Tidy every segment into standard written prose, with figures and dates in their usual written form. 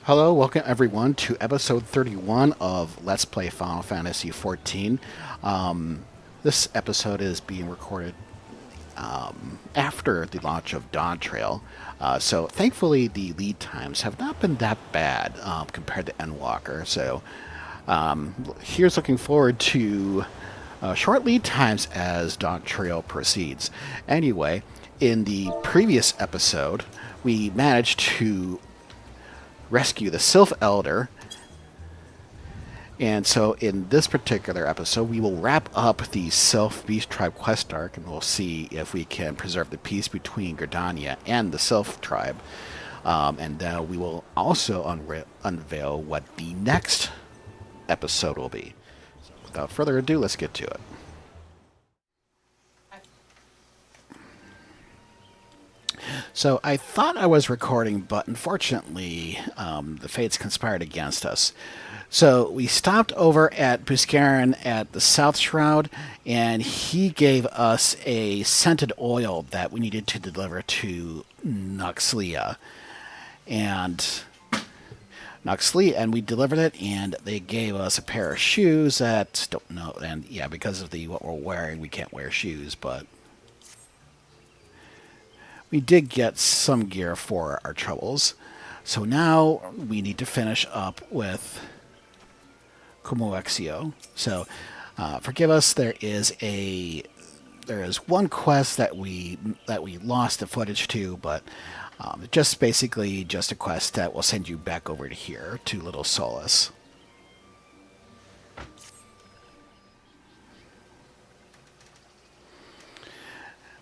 Hello, welcome everyone to episode 31 of Let's Play Final Fantasy XIV. This episode is being recorded after the launch of Dawn Trail, so thankfully the lead times have not been that bad compared to Endwalker. So here's looking forward to short lead times as Dawn Trail proceeds. Anyway, in the previous episode, we managed to rescue the Sylph Elder. And so in this particular episode, we will wrap up the Sylph Beast Tribe quest arc, and we'll see if we can preserve the peace between Gridania and the Sylph Tribe. And we will also unveil what the next episode will be. So without further ado, let's get to it. So I thought I was recording, but unfortunately, the fates conspired against us. So we stopped over at Buscarin at the South Shroud, and he gave us a scented oil that we needed to deliver to Noxlia. And we delivered it, and they gave us a pair of shoes that, don't know, and yeah, because of what we're wearing, we can't wear shoes, but we did get some gear for our troubles. So now we need to finish up with Kumoexio. So forgive us, there is one quest that we lost the footage to, but just basically just a quest that will send you back over to here to Little Solace.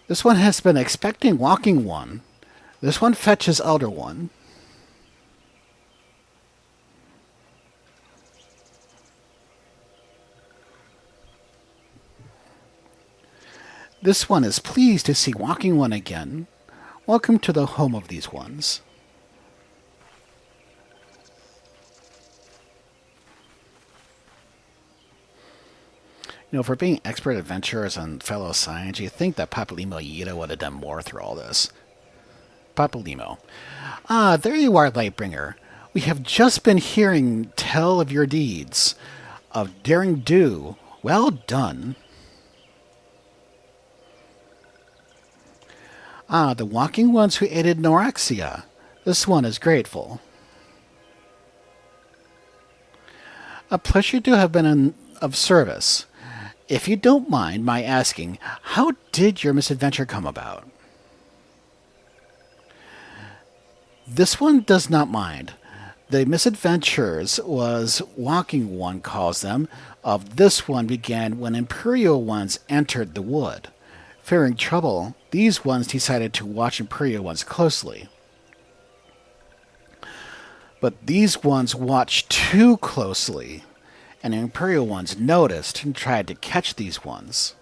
This one has been expecting Walking One. This one fetches Elder One. This one is pleased to see Walking One again. Welcome to the home of these ones. You know, for being expert adventurers and fellow science, you'd think that Papalymo Yida would have done more through all this. Papalymo. Ah, there you are, Lightbringer. We have just been hearing tell of your deeds. Of daring do. Well done. Ah, the walking ones who aided Norexia. This one is grateful. A pleasure to have been of service. If you don't mind my asking, how did your misadventure come about? This one does not mind. The misadventures was Walking One calls them. Of this one began when Imperial ones entered the wood. Fearing trouble, these ones decided to watch Imperial ones closely. But these ones watched too closely, and the Imperial ones noticed and tried to catch these ones.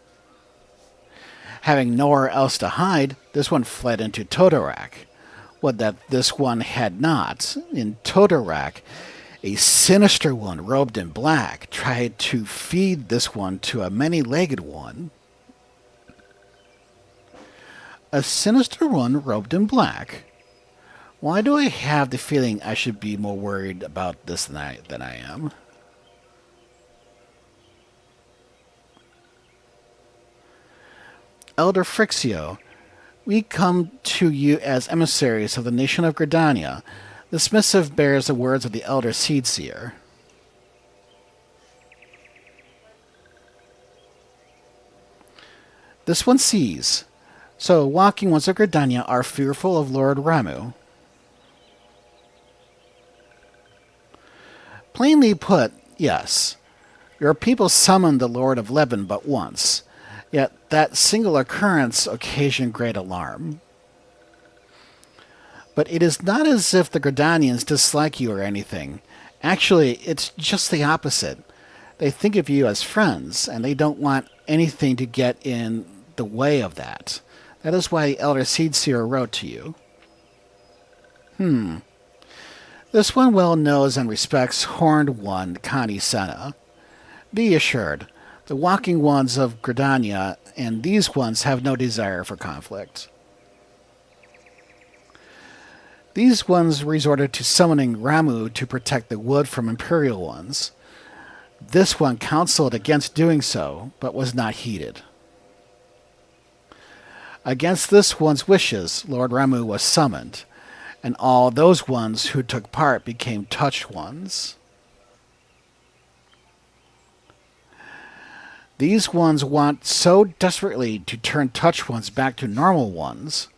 Having nowhere else to hide, this one fled into Totorak. What that this one had not. In Totorak, a sinister one robed in black tried to feed this one to a many-legged one. A sinister one robed in black? Why do I have the feeling I should be more worried about this than I am? Elder Frixio, we come to you as emissaries of the nation of Gridania. This missive bears the words of the Elder Seedseer. This one sees. So, walking ones of Gridania are fearful of Lord Ramu. Plainly put, yes. Your people summoned the Lord of Lebanon but once. Yet that single occurrence occasioned great alarm. But it is not as if the Gridanians dislike you or anything. Actually, it's just the opposite. They think of you as friends, and they don't want anything to get in the way of that. That is why the Elder Seedseer wrote to you. This one well knows and respects Horned One, Connie Senna. Be assured, the Walking Ones of Gridania and these ones have no desire for conflict. These ones resorted to summoning Ramu to protect the wood from Imperial ones. This one counseled against doing so, but was not heeded. Against this one's wishes, Lord Ramu was summoned, and all those ones who took part became touched ones. These ones want so desperately to turn touched ones back to normal ones,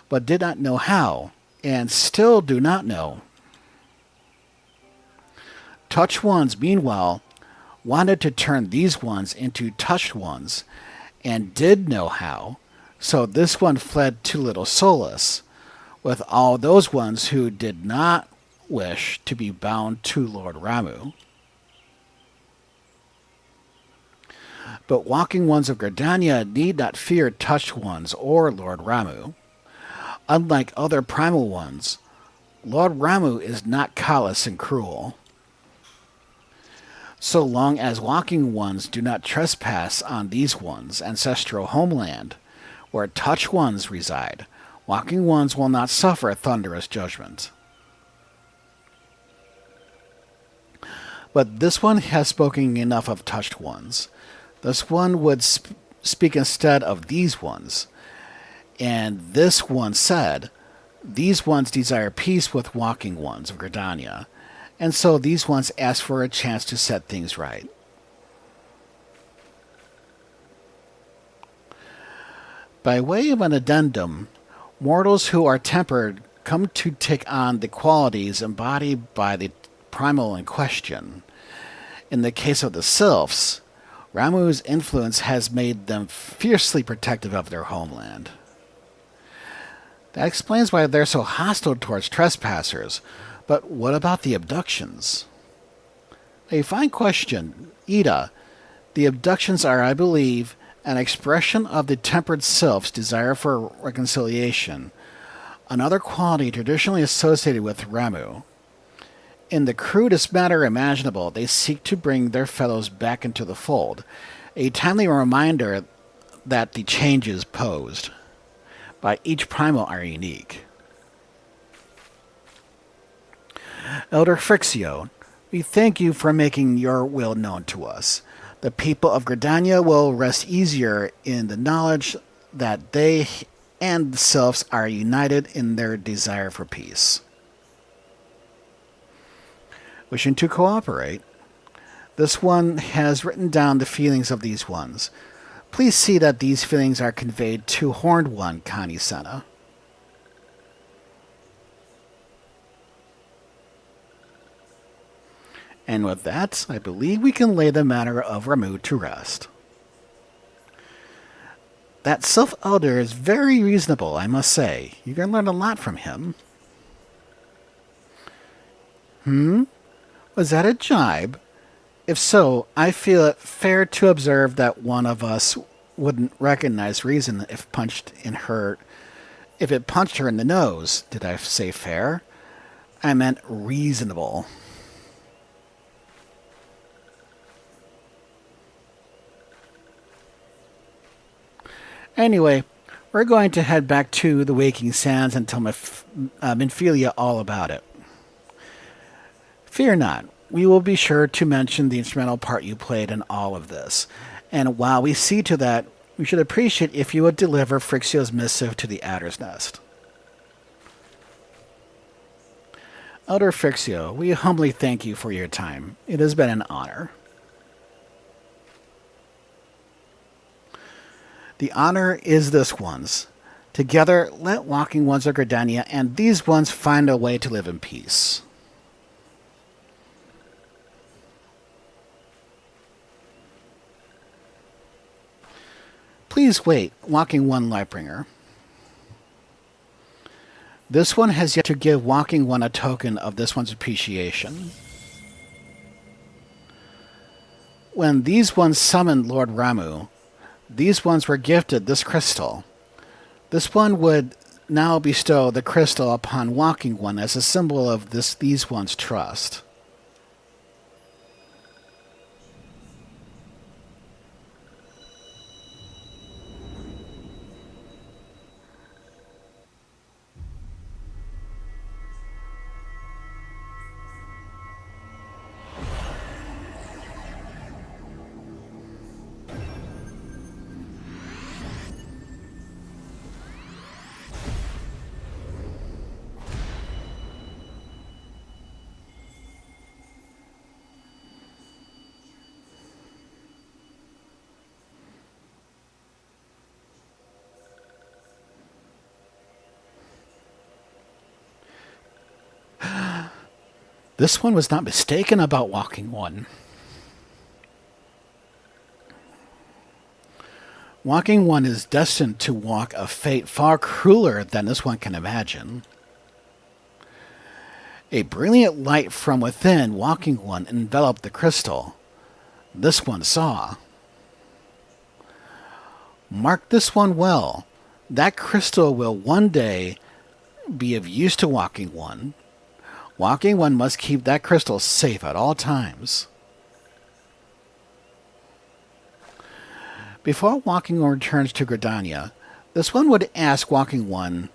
but did not know how, and still do not know. Touched ones, meanwhile, wanted to turn these ones into touched ones, and did know how, so this one fled to Little Solace, with all those ones who did not wish to be bound to Lord Ramu. But walking ones of Gridania need not fear touched ones or Lord Ramu. Unlike other primal ones, Lord Ramu is not callous and cruel. So long as walking ones do not trespass on these ones' ancestral homeland, where touched ones reside, walking ones will not suffer thunderous judgment. But this one has spoken enough of touched ones. This one would speak instead of these ones. And this one said, these ones desire peace with walking ones of Gridania, and so these ones ask for a chance to set things right. By way of an addendum, mortals who are tempered come to take on the qualities embodied by the primal in question. In the case of the Sylphs, Ramu's influence has made them fiercely protective of their homeland. That explains why they're so hostile towards trespassers, but what about the abductions? A fine question. Ida, the abductions are, I believe, an expression of the tempered Sylph's desire for reconciliation, another quality traditionally associated with Ramu. In the crudest manner imaginable, they seek to bring their fellows back into the fold, a timely reminder that the changes posed by each primal are unique. Elder Frixio, we thank you for making your will known to us. The people of Gridania will rest easier in the knowledge that they and the Sylphs are united in their desire for peace. Wishing to cooperate, this one has written down the feelings of these ones. Please see that these feelings are conveyed to Horned One, Connie Senna. And with that, I believe we can lay the matter of Ramu to rest. That Sylph Elder is very reasonable, I must say. You can learn a lot from him. Was that a jibe? If so, I feel it fair to observe that one of us wouldn't recognize reason if it punched her in the nose. Did I say fair? I meant reasonable. Anyway, we're going to head back to the Waking Sands and tell Minfilia all about it. Fear not, we will be sure to mention the instrumental part you played in all of this. And while we see to that, we should appreciate if you would deliver Frixio's missive to the Adder's Nest. Elder Frixio, we humbly thank you for your time. It has been an honor. The honor is this one's. Together, let walking ones of Gridania and these ones find a way to live in peace. Please wait, walking one Lightbringer. This one has yet to give walking one a token of this one's appreciation. When these ones summoned Lord Ramu, these ones were gifted this crystal. This one would now bestow the crystal upon walking one as a symbol of these ones' trust. This one was not mistaken about walking one. Walking one is destined to walk a fate far crueler than this one can imagine. A brilliant light from within walking one enveloped the crystal. This one saw. Mark this one well. That crystal will one day be of use to walking one. Walking one must keep that crystal safe at all times. Before walking one returns to Gridania, this one would ask walking one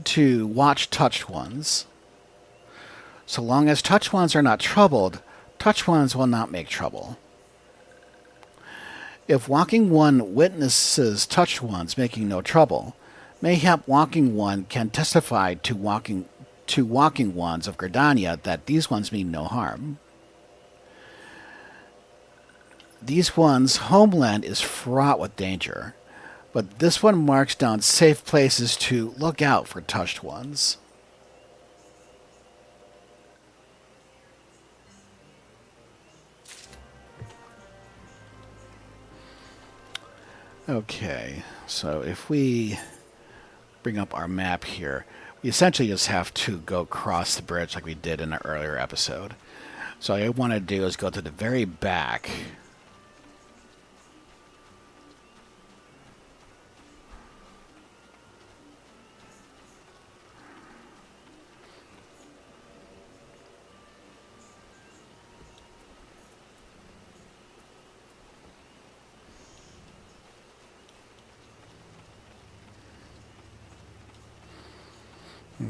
to watch touched ones. So long as touched ones are not troubled, touched ones will not make trouble. If walking one witnesses touched ones making no trouble, mayhap walking one can testify to walking ones of Gridania that these ones mean no harm. These ones' homeland is fraught with danger, but this one marks down safe places to look out for touched ones. Okay, so if we bring up our map here, we essentially just have to go across the bridge like we did in an earlier episode. So all I want to do is go to the very back.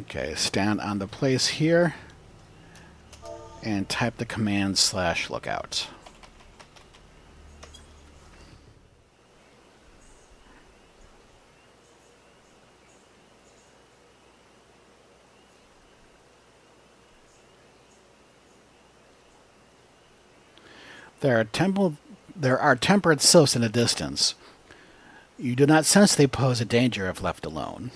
Okay, stand on the place here and type the command /lookout. There are temperate sylphs in the distance. You do not sense they pose a danger if left alone.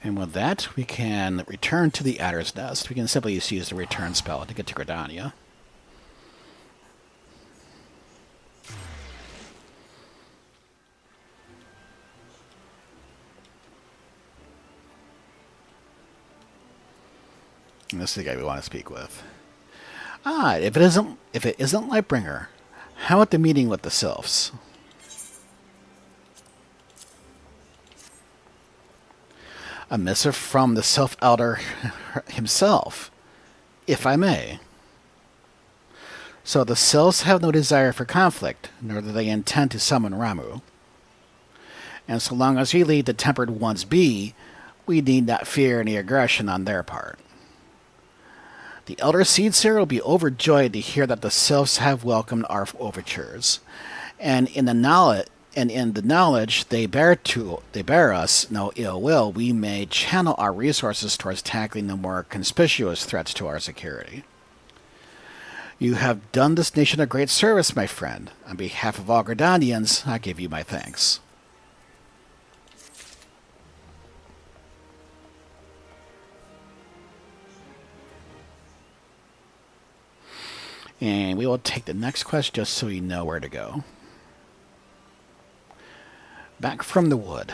And with that, we can return to the Adder's Nest. We can simply just use the return spell to get to Gridania. And this is the guy we want to speak with. If it isn't Lightbringer, how about the meeting with the Sylphs? A missive from the Sylph Elder himself, if I may. So the Sylphs have no desire for conflict, nor do they intend to summon Ramu. And so long as we lead the tempered ones be, we need not fear any aggression on their part. The Elder Seedseer will be overjoyed to hear that the Sylphs have welcomed our overtures, and in the knowledge they bear us no ill will, we may channel our resources towards tackling the more conspicuous threats to our security. You have done this nation a great service, my friend. On behalf of all Gridanians, I give you my thanks. And we will take the next quest just so we know where to go. Back from the wood.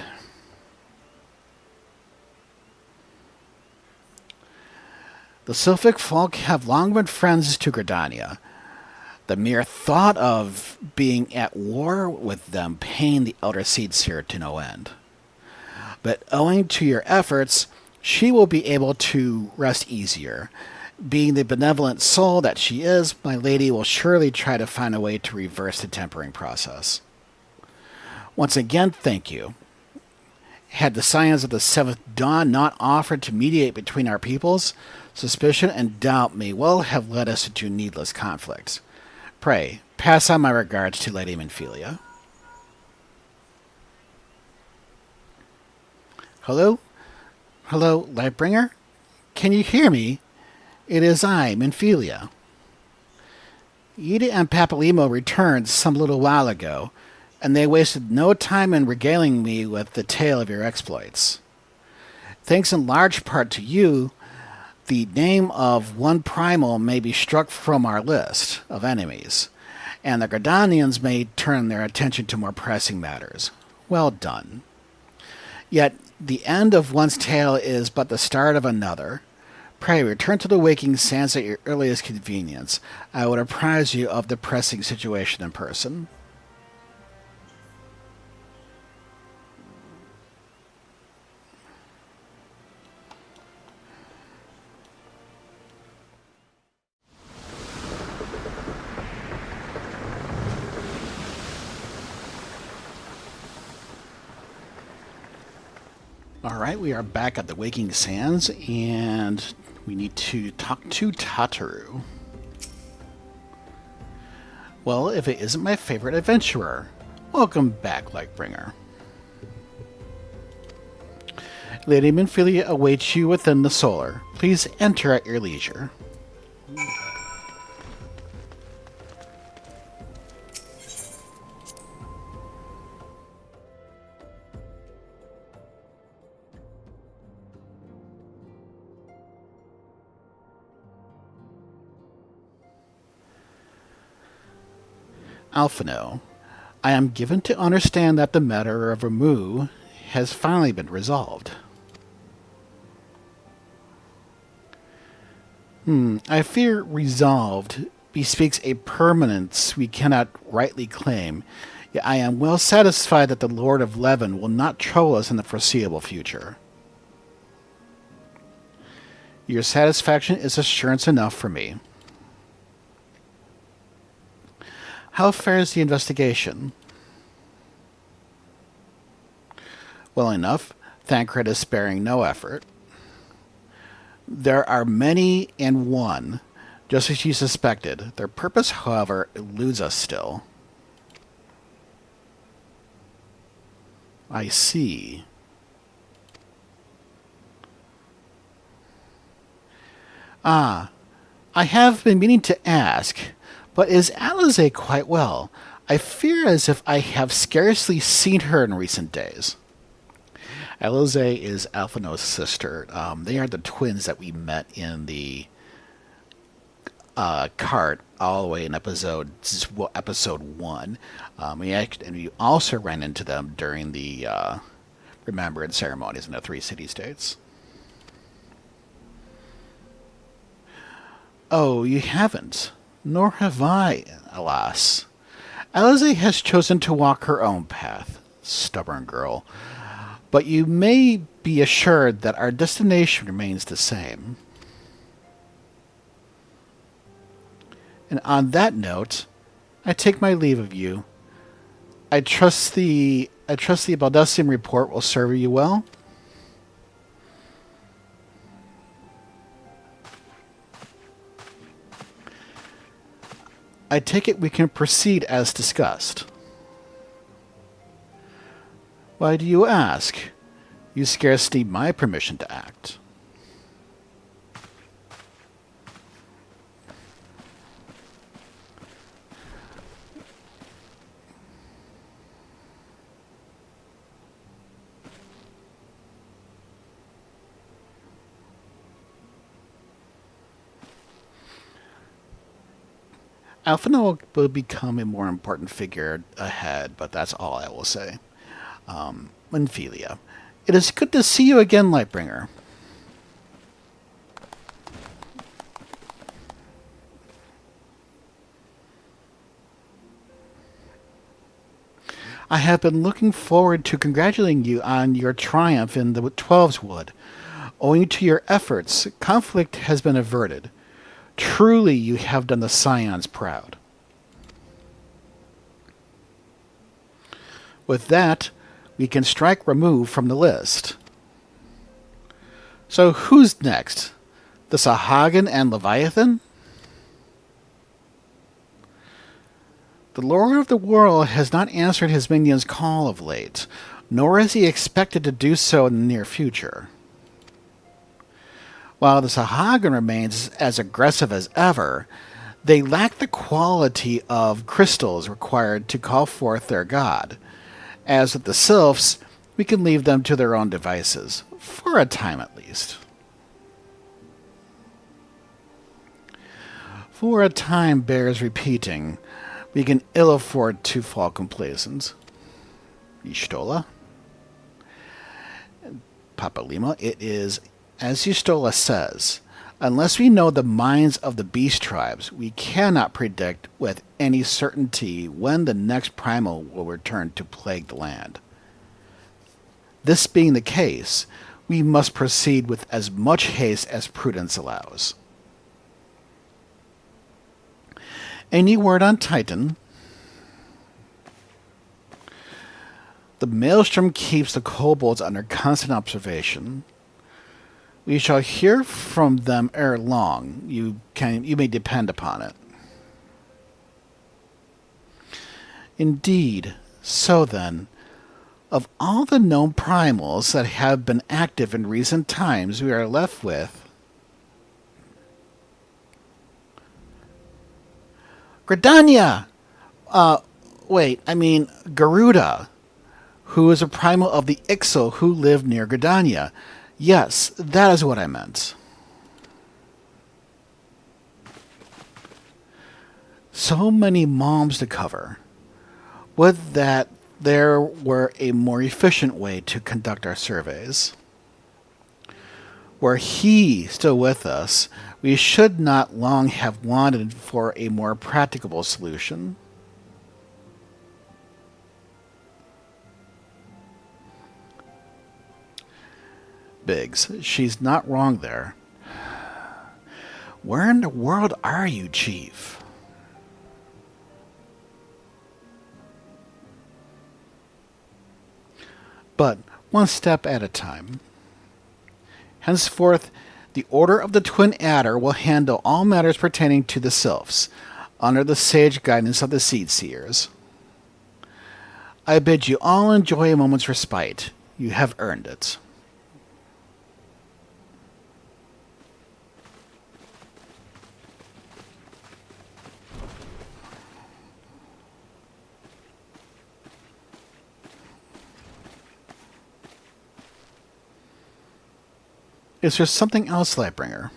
The Sylphic folk have long been friends to Gridania. The mere thought of being at war with them pained the Elder Seedseer to no end. But owing to your efforts, she will be able to rest easier. Being the benevolent soul that she is, my lady will surely try to find a way to reverse the tempering process. Once again, thank you. Had the Scions of the Seventh Dawn not offered to mediate between our peoples, suspicion and doubt may well have led us into needless conflicts. Pray, pass on my regards to Lady Minfilia. Hello? Hello, Lightbringer? Can you hear me? It is I, Minfilia. Yida and Papalimo returned some little while ago, and they wasted no time in regaling me with the tale of your exploits. Thanks in large part to you, the name of one primal may be struck from our list of enemies, and the Gridanians may turn their attention to more pressing matters. Well done. Yet the end of one's tale is but the start of another. Pray return to the waking sands at your earliest convenience. I would apprise you of the pressing situation in person. Alright, we are back at the Waking Sands, and we need to talk to Tataru. Well, if it isn't my favorite adventurer, welcome back, Lightbringer. Lady Minfilia awaits you within the solar. Please enter at your leisure. Alphino, I am given to understand that the matter of Ramu has finally been resolved. I fear resolved bespeaks a permanence we cannot rightly claim, yet I am well satisfied that the Lord of Leven will not trouble us in the foreseeable future. Your satisfaction is assurance enough for me. How fares the investigation? Well enough. Thancred is sparing no effort. There are many in one, just as you suspected. Their purpose, however, eludes us still. I see. Ah, I have been meaning to ask, but is Alize quite well? I fear as if I have scarcely seen her in recent days. Alize is Alphino's sister. They are the twins that we met in the cart all the way in episode 1. And we also ran into them during the remembrance ceremonies in the 3 city-states. Oh, you haven't. Nor have I, alas. Alize has chosen to walk her own path. Stubborn girl. But you may be assured that our destination remains the same. And on that note, I take my leave of you. I trust the Baldusian report will serve you well. I take it we can proceed as discussed. Why do you ask? You scarce need my permission to act. Alphino will become a more important figure ahead, but that's all I will say. Minfilia, it is good to see you again, Lightbringer. I have been looking forward to congratulating you on your triumph in the 12's Wood. Owing to your efforts, conflict has been averted. Truly, you have done the Scions proud. With that, we can strike remove from the list. So who's next? The Sahagin and Leviathan? The Lord of the World has not answered his minion's call of late, nor is he expected to do so in the near future. While the Sahagin remains as aggressive as ever, They lack the quality of crystals required to call forth their god. As with the Sylphs, we can leave them to their own devices, for a time at least. For a time bears repeating. We can ill afford to fall complacent. Y'shtola? Papa Lima, it is, as Y'shtola says, unless we know the minds of the beast tribes, we cannot predict with any certainty when the next primal will return to plague the land. This being the case, we must proceed with as much haste as prudence allows. Any word on Titan? The maelstrom keeps the kobolds under constant observation. We shall hear from them ere long. You may depend upon it. Indeed, so then, of all the known primals that have been active in recent times, we are left with Gridania! Garuda, who is a primal of the Ixal who lived near Gridania. Yes, that is what I meant. So many moms to cover. Would that there were a more efficient way to conduct our surveys. Were he still with us, we should not long have wanted for a more practicable solution. Biggs, she's not wrong there. Where in the world are you, Chief? But one step at a time. Henceforth, the Order of the Twin Adder will handle all matters pertaining to the Sylphs, under the sage guidance of the Seed Seers. I bid you all enjoy a moment's respite. You have earned it. Is there something else, Lightbringer?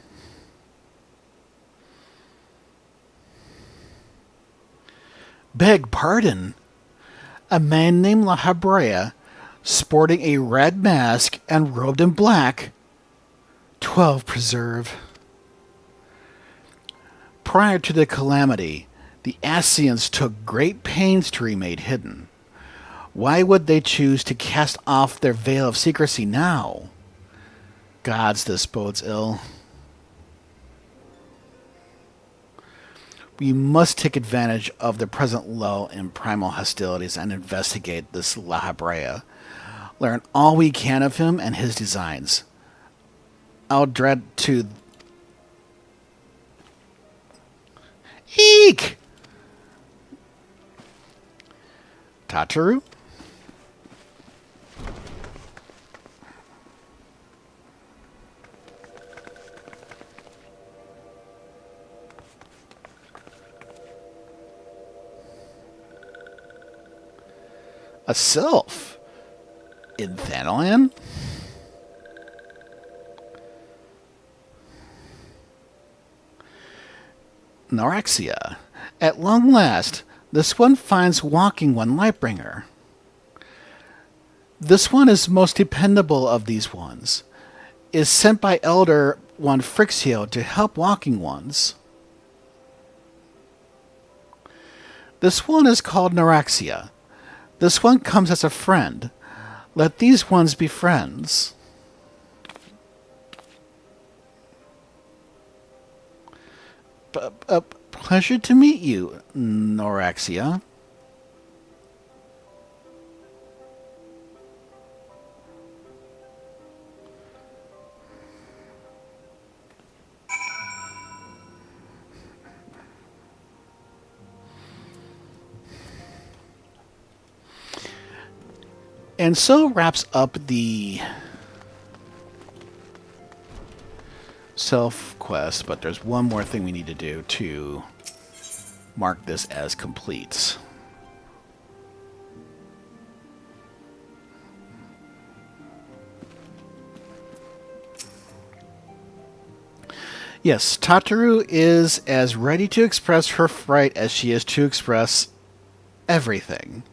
Beg pardon. A man named Lahabrea, sporting a red mask and robed in black. 12 preserve. Prior to the calamity, the Ascians took great pains to remain hidden. Why would they choose to cast off their veil of secrecy now? Gods, this bodes ill. We must take advantage of the present lull in primal hostilities and investigate this Lahabrea. Learn all we can of him and his designs. I'll dread to... Eek! Tataru? A Sylph? In Thanalan? Norexia. At long last, this one finds walking one Lightbringer. This one is most dependable of these ones. Is sent by Elder one Frixio to help walking ones. This one is called Norexia. This one comes as a friend. Let these ones be friends. Pleasure to meet you, Norexia. And so wraps up the Sylph quest, but there's one more thing we need to do to mark this as complete. Yes, Tataru is as ready to express her fright as she is to express everything.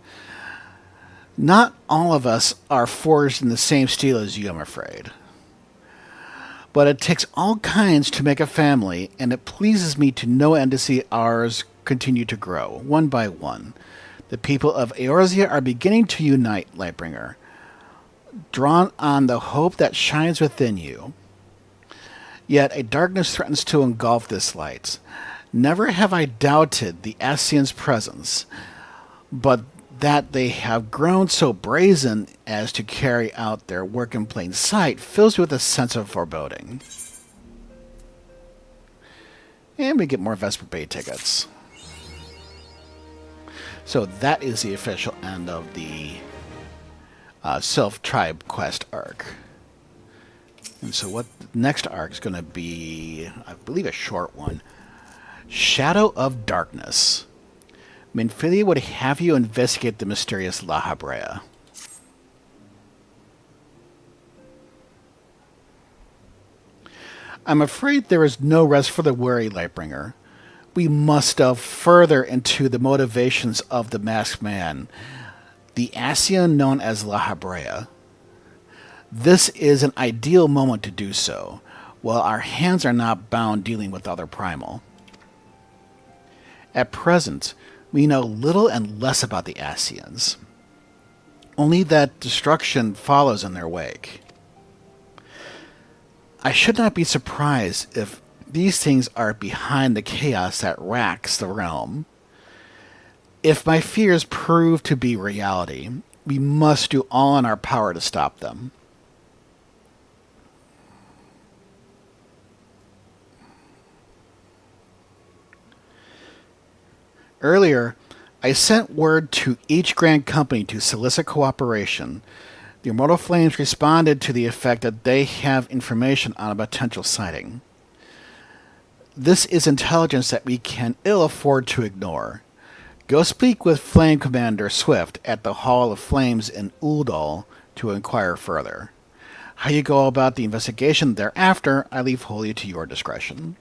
Not all of us are forged in the same steel as you, I'm afraid. But it takes all kinds to make a family, and it pleases me to no end to see ours continue to grow, one by one. The people of Eorzea are beginning to unite, Lightbringer, drawn on the hope that shines within you. Yet a darkness threatens to engulf this light. Never have I doubted the Ascians' presence, but that they have grown so brazen as to carry out their work in plain sight fills me with a sense of foreboding. And we get more Vesper Bay tickets. So that is the official end of the Sylph Tribe quest arc. And so what the next arc is going to be, I believe, a short one. Shadow of Darkness. Minfilia would have you investigate the mysterious Lahabrea. I'm afraid there is no rest for the weary, Lightbringer. We must delve further into the motivations of the masked man, the Ascian known as Lahabrea. This is an ideal moment to do so, while our hands are not bound dealing with other primal. At present, we know little and less about the Ascians. Only that destruction follows in their wake. I should not be surprised if these things are behind the chaos that racks the realm. If my fears prove to be reality, we must do all in our power to stop them. Earlier, I sent word to each Grand Company to solicit cooperation. The Immortal Flames responded to the effect that they have information on a potential sighting. This is intelligence that we can ill afford to ignore. Go speak with Flame Commander Swift at the Hall of Flames in Uldal to inquire further. How you go about the investigation thereafter, I leave wholly to your discretion.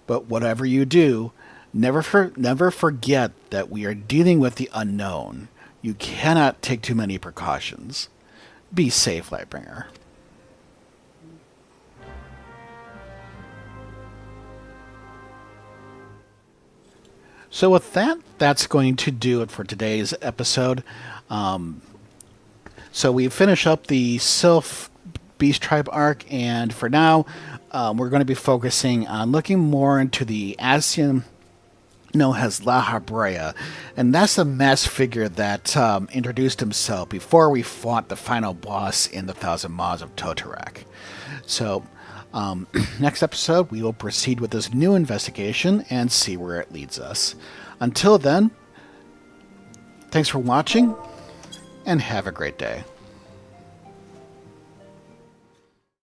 But whatever you do, never forget that we are dealing with the unknown. You cannot take too many precautions. Be safe, Lightbringer. So with that, that's going to do it for today's episode. So we finish up the Sylph Beast Tribe arc, and for now, we're going to be focusing on looking more into the Ascian known as Lahabrea, and that's the masked figure that introduced himself before we fought the final boss in the Thousand Maws of Totarak. So, next episode, we will proceed with this new investigation and see where it leads us. Until then, thanks for watching, and have a great day.